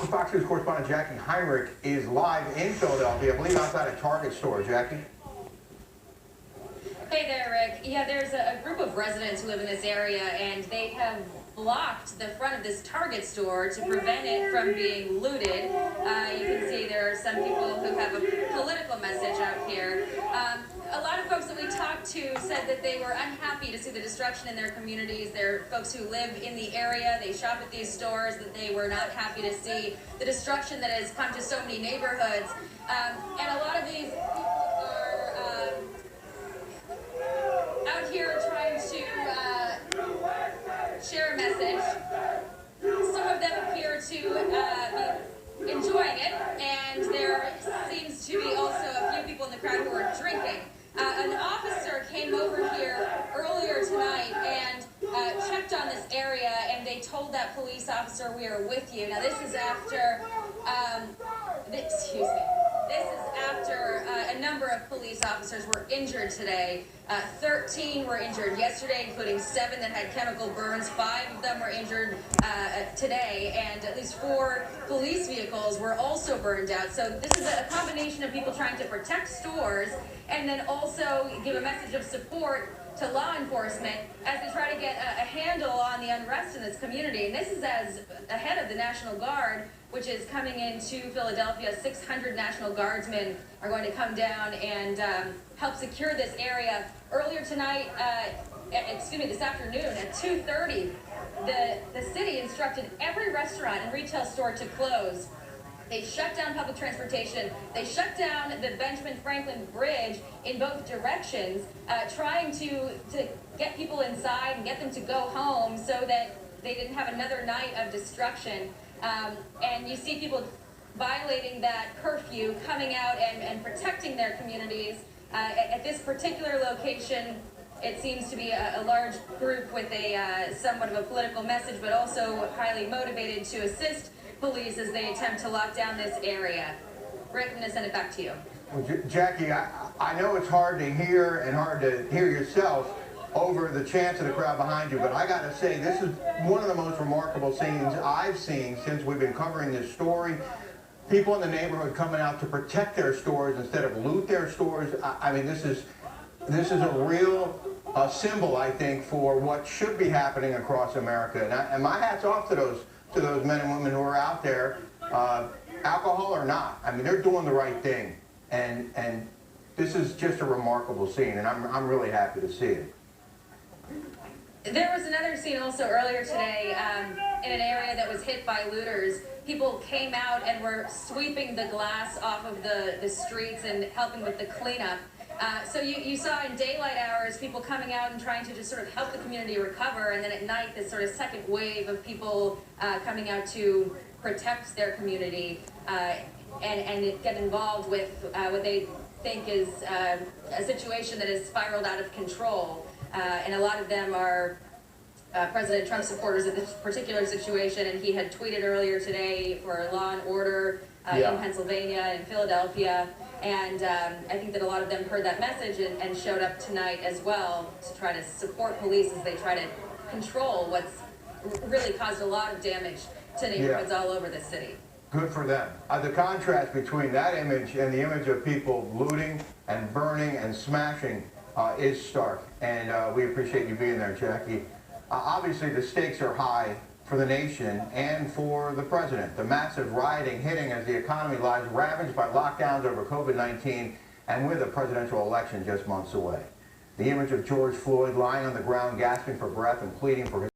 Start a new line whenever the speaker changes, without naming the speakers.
Fox News correspondent Jackie Heinrich is live in Philadelphia, I believe outside a Target store. Jackie?
Hey there, Rick. Yeah, there's a group of residents who live in this area, and they have blocked the front of this Target store to prevent it from being looted. You can see there are some people who have a political message out here. A lot of folks that we talked to said that they were unhappy to see the destruction in their communities. There are folks who live in the area, they shop at these stores, that they were not happy to see the destruction that has come to so many neighborhoods. And a lot of these people are out here trying to share a message. Some of them appear to be enjoying it, and there seems to be also a few people in the crowd who are drinking. An officer came over here earlier tonight and checked on this area, and they told that police officer, "We are with you." Now this is after, this is after a number of police officers were injured today. 13 were injured yesterday, including 7 that had chemical burns. 5 of them were injured today, and at least 4 police vehicles were also burned out. So this is a combination of people trying to protect stores and then also give a message of support to law enforcement as they try to get a handle on the unrest in this community. And this is as ahead of the National Guard, which is coming into Philadelphia. 600 National Guardsmen are going to come down and help secure this area. Earlier tonight, this afternoon at 2:30, the city instructed every restaurant and retail store to close. They shut down public transportation. They shut down the Benjamin Franklin Bridge in both directions, trying to get people inside and get them to go home so that they didn't have another night of destruction. And you see people violating that curfew, coming out and protecting their communities. At this particular location, it seems to be a large group with a somewhat of a political message, but also highly motivated to assist police as they attempt to lock down this area. Rick, I'm going to send it back to you.
Well, Jackie, I know it's hard to hear and hard to hear yourself over the chants of the crowd behind you, but I got to say, this is one of the most remarkable scenes I've seen since we've been covering this story. People in the neighborhood coming out to protect their stores instead of loot their stores. I mean, this is a real symbol, I think, for what should be happening across America. And my hat's off to those men and women who are out there, alcohol or not. I mean, they're doing the right thing, and this is just a remarkable scene, and I'm really happy to see it.
There was another scene also earlier today in an area that was hit by looters. People came out and were sweeping the glass off of the streets and helping with the cleanup. So you saw in daylight hours people coming out and trying to just sort of help the community recover, and then at night this sort of second wave of people coming out to protect their community and get involved with what they think is a situation that has spiraled out of control. And a lot of them are President Trump supporters of this particular situation, and he had tweeted earlier today for law and order in Pennsylvania and Philadelphia. And I think that a lot of them heard that message and showed up tonight as well to try to support police as they try to control what's really caused a lot of damage to neighborhoods all over the city.
Good for them. The contrast between that image and the image of people looting and burning and smashing is stark. And we appreciate you being there, Jackie. Obviously, the stakes are high for the nation and for the president. The massive rioting hitting as the economy lies ravaged by lockdowns over COVID-19 and with a presidential election just months away. The image of George Floyd lying on the ground gasping for breath and pleading for his